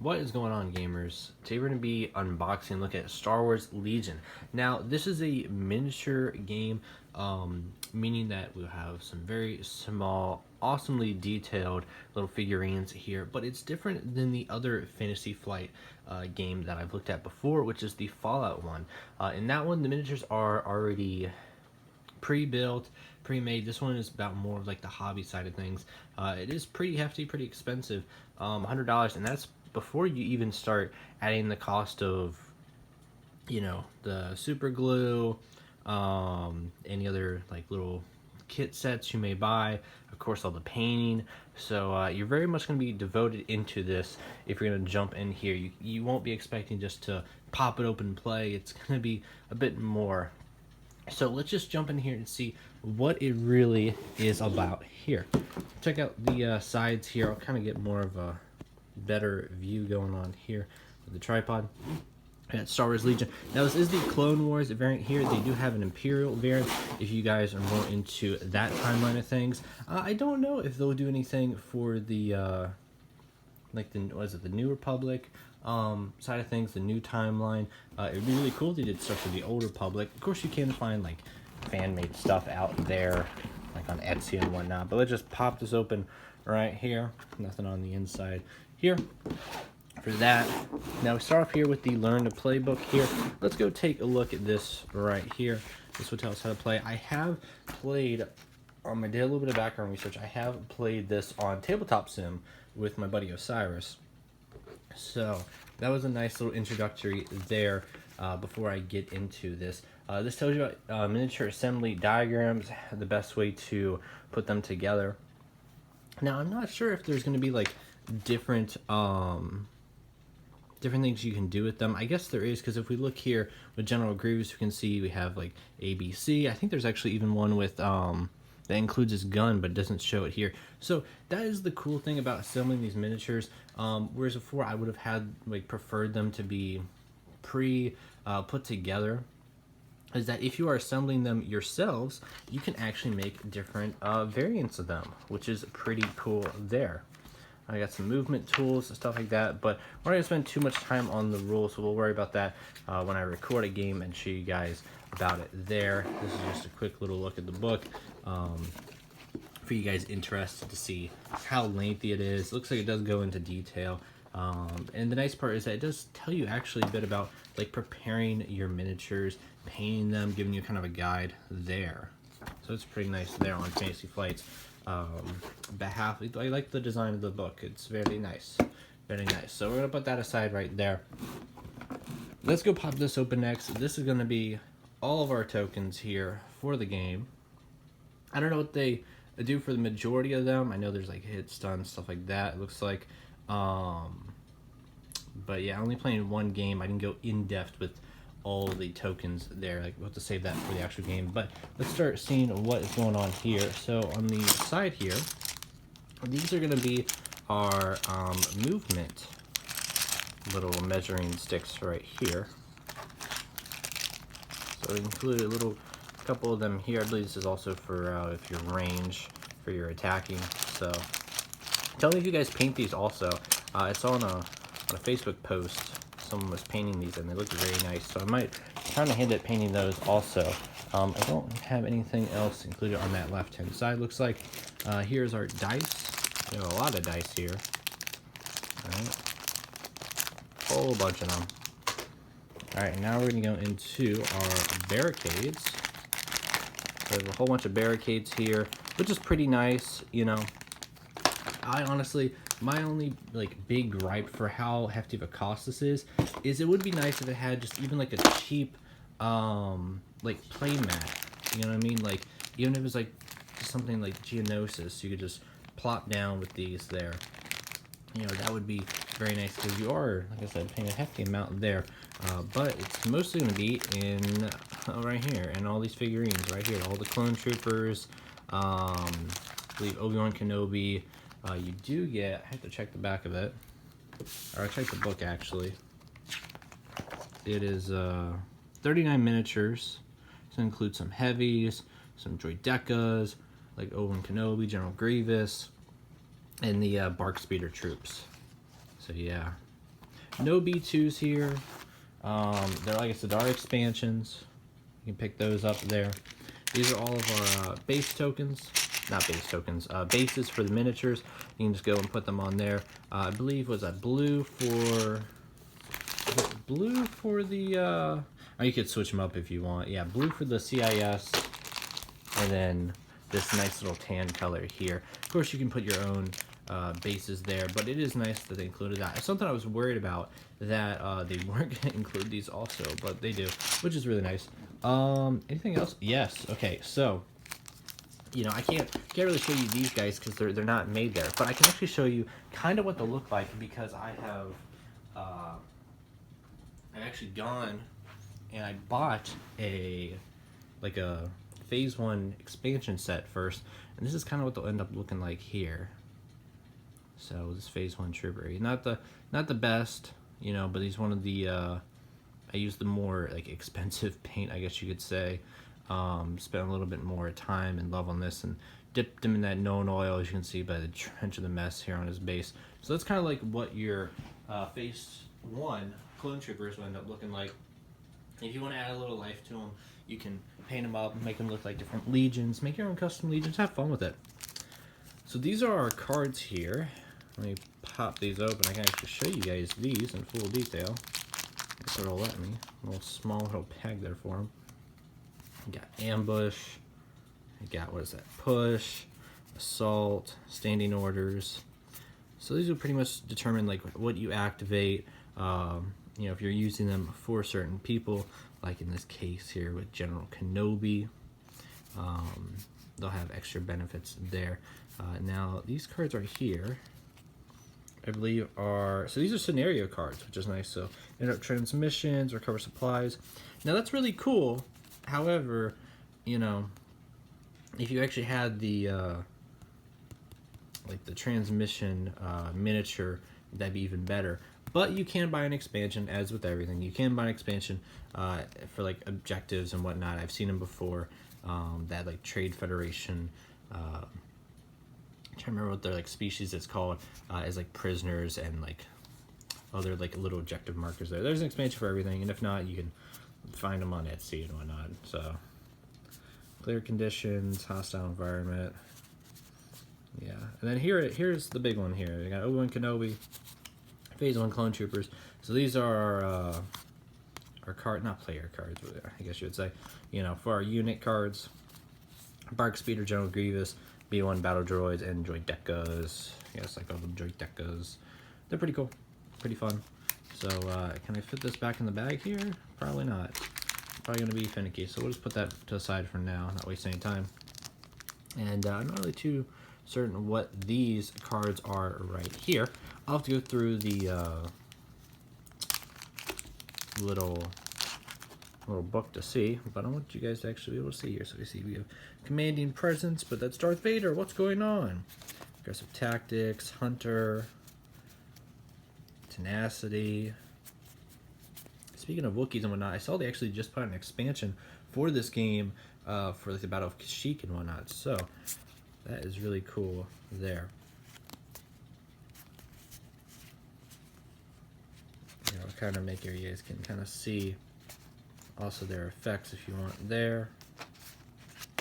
What is going on, gamers? Today we're going to be unboxing and look at Star Wars Legion. Now, this is a miniature game, meaning that we'll have some very small, awesomely detailed little figurines here, but it's different than the other Fantasy Flight game that I've looked at before, which is the Fallout one. In that one, the miniatures are already pre-built, pre-made. This one is about more of like the hobby side of things. It is pretty hefty, pretty expensive, $100, and that's before you even start adding the cost of, you know, the super glue, any other like little kit sets you may buy, of course all the painting. So you're very much going to be devoted into this if you're going to jump in here. You won't be expecting just to pop it open and play. It's going to be a bit more. So let's just jump in here and see what it really is about here. Check out the sides here. I'll kind of get more of a better view going on here with the tripod. At Star Wars Legion. Now this is the Clone Wars variant here. They do have an Imperial variant if you guys are more into that timeline of things. I don't know if they'll do anything for the like the, what is it, the New Republic side of things, the new timeline. It'd be really cool if they did stuff for the Old Republic. Of course you can find like fan-made stuff out there like on Etsy and whatnot, but let's just pop this open right here. Nothing on the inside here for that. Now we start off here with the Learn to Play book here. Let's go take a look at this right here. This will tell us how to play. I have played, I did a little bit of background research. I have played this on Tabletop Sim with my buddy Osiris. So that was a nice little introductory there before I get into this. This tells you about miniature assembly diagrams, the best way to put them together. Now I'm not sure if there's going to be like different things you can do with them. I guess there is, because if we look here with General Grievous, we can see we have like ABC. I think there's actually even one with that includes his gun, but doesn't show it here. So that is the cool thing about assembling these miniatures. Whereas before I would have had like preferred them to be put together, is that if you are assembling them yourselves, you can actually make different variants of them, which is pretty cool there. I got some movement tools and stuff like that, but we're not going to spend too much time on the rules, so we'll worry about that when I record a game and show you guys about it there. This is just a quick little look at the book for you guys interested to see how lengthy it is. It looks like it does go into detail. And the nice part is that it does tell you actually a bit about like preparing your miniatures, painting them, giving you kind of a guide there. So it's pretty nice there on Fantasy Flight's behalf. I like the design of the book. It's very nice. Very nice. So we're going to put that aside right there. Let's go pop this open next. This is going to be all of our tokens here for the game. I don't know what they do for the majority of them. I know there's like hit, stun, stuff like that, it looks like. But yeah, only playing one game. I didn't go in depth with all the tokens there. Like, we'll have to save that for the actual game. But let's start seeing what is going on here. So on the side here, these are going to be our movement little measuring sticks right here. So we include a little couple of them here. I believe this is also for if your range for your attacking. So tell me if you guys paint these also. I saw on a Facebook post someone was painting these and they look very nice, so I might try my hand at painting those also. I don't have anything else included on that left hand side. Looks like here's our dice. We have a lot of dice here. Alright, whole bunch of them. Alright, now we're going to go into our barricades. So there's a whole bunch of barricades here, which is pretty nice, you know. I honestly, my only like big gripe for how hefty of a cost this is it would be nice if it had just even like a cheap like play mat, you know what I mean? Like even if it was like just something like Geonosis, you could just plop down with these there. You know, that would be very nice, because you are, like I said, paying a hefty amount there. But it's mostly going to be in right here, and all these figurines right here, all the clone troopers, I believe Obi-Wan Kenobi. You do get, I have to check the back of it, or I'll check the book actually. It is 39 miniatures. So it includes some heavies, some droidekas, like Owen Kenobi, General Grievous, and the Bark Speeder troops. So yeah, No B2s here. They're, like I said, there are expansions. You can pick those up there. These are all of our base tokens. Not base tokens, bases for the miniatures. You can just go and put them on there. I believe, was that blue for... blue for the... or you could switch them up if you want. Yeah, blue for the CIS. And then this nice little tan color here. Of course, you can put your own bases there, but it is nice that they included that. It's something I was worried about, that they weren't going to include these also, but they do, which is really nice. Anything else? Yes. Okay, so you know, I can't really show you these guys because they're not made there, but I can actually show you kind of what they look like, because I have I've actually gone and I bought a phase 1 expansion set first, and this is kind of what they'll end up looking like here. So this phase 1 trooper, not the best, you know, but he's one of the I used the more like expensive paint, I guess you could say. Spent a little bit more time and love on this, and dipped him in that known oil, as you can see by the trench of the mess here on his base. So that's kind of like what your phase 1 clone troopers will end up looking like. If you want to add a little life to them, you can paint them up, make them look like different legions, make your own custom legions, have fun with it. So these are our cards here. Let me pop these open. I can actually show you guys these in full detail. If it'll let me. A little small little peg there for them. You got ambush. You got, what is that? Push, assault, standing orders. So these will pretty much determine like what you activate. You know, if you're using them for certain people, like in this case here with General Kenobi, they'll have extra benefits there. Now these cards right here, I believe are, so these are scenario cards, which is nice. So interrupt transmissions, recover supplies. Now that's really cool. However, you know, if you actually had the like the transmission miniature, that'd be even better. But you can buy an expansion, as with everything. You can buy an expansion for like objectives and whatnot. I've seen them before. That like Trade Federation. I'm trying to remember what their like species it's called, as like prisoners and like other like little objective markers there. There's an expansion for everything, and if not, you can find them on Etsy and whatnot. So clear conditions, hostile environment. Yeah, and then here's the big one here. You got Owen, Kenobi, phase 1 clone troopers. So these are our card, not player cards, I guess you would say. You know, for our unit cards, Bark Speeder, General Grievous, B1 battle droids, and Droid Decas. Yes, I call them Droid Decas. They're pretty cool, pretty fun. So can I fit this back in the bag here? Probably not. Probably gonna be finicky. So we'll just put that to the side for now, not waste any time. And I'm not really too certain what these cards are right here. I'll have to go through the little book to see, but I want you guys to actually be able to see here. So we see we have commanding presence, but that's Darth Vader. What's going on? Aggressive tactics, hunter, tenacity. Speaking of Wookiees and whatnot, I saw they actually just put an expansion for this game for like the Battle of Kashyyyk and whatnot. So that is really cool there. You know, kind of make sure you guys can kind of see also their effects if you want there.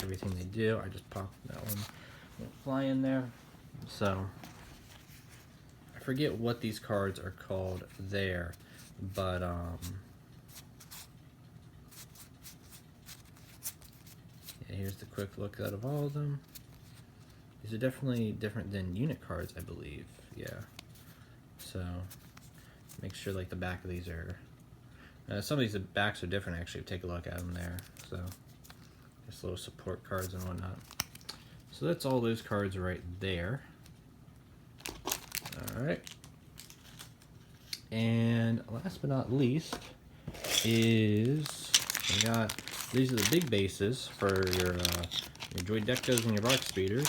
Everything they do. I just popped that one. Won't fly in there. So I forget what these cards are called there, but yeah, here's the quick look out of all of them. These are definitely different than unit cards, I believe. Yeah. So make sure like the back of these are some of these backs are different actually. Take a look at them there. So just little support cards and whatnot. So that's all those cards right there. Alright. And last but not least is we got, these are the big bases for your Droid Decas and your Bark Speeders.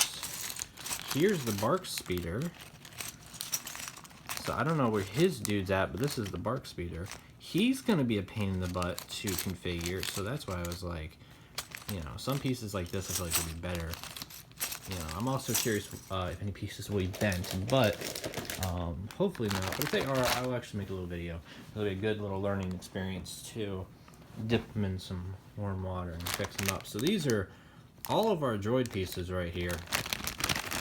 Here's the Bark Speeder. So I don't know where his dude's at, but this is the Bark Speeder. He's going to be a pain in the butt to configure, so that's why I was like, you know, some pieces like this I feel like would be better. You know, I'm also curious if any pieces will be bent, but Hopefully not, but if they are, I will actually make a little video. It'll be a good little learning experience to dip them in some warm water and fix them up. So these are all of our droid pieces right here.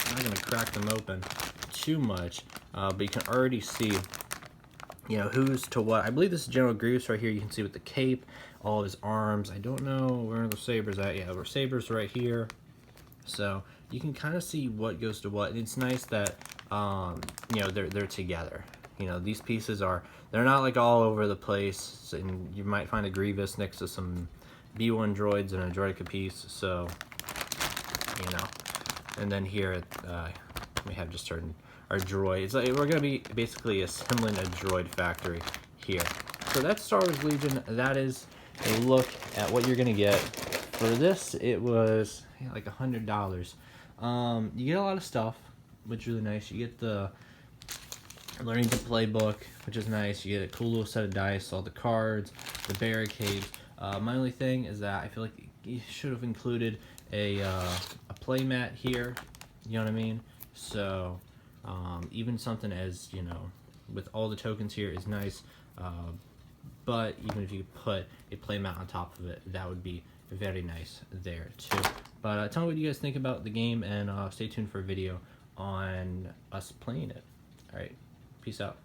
I'm not going to crack them open too much, but you can already see, you know, who's to what. I believe this is General Grievous right here. You can see with the cape, all of his arms. I don't know where the sabers at. Yeah, our sabers right here. So you can kind of see what goes to what. And it's nice that you know, they're together. You know, these pieces they're not like all over the place, and you might find a Grievous next to some B1 droids and a droid piece. So, you know, and then here we have just our droid. It's like we're gonna be basically assembling a droid factory here. So that's Star Wars Legion. That is a look at what you're gonna get. For this, it was like $100. You get a lot of stuff, which is really nice. You get the Learning to Play book, which is nice. You get a cool little set of dice, all the cards, the barricades. My only thing is that I feel like you should have included a play mat here. You know what I mean? So even something as, you know, with all the tokens here is nice. But even if you put a play mat on top of it, that would be very nice there too. But tell me what you guys think about the game, and stay tuned for a video on us playing it. Alright, peace out.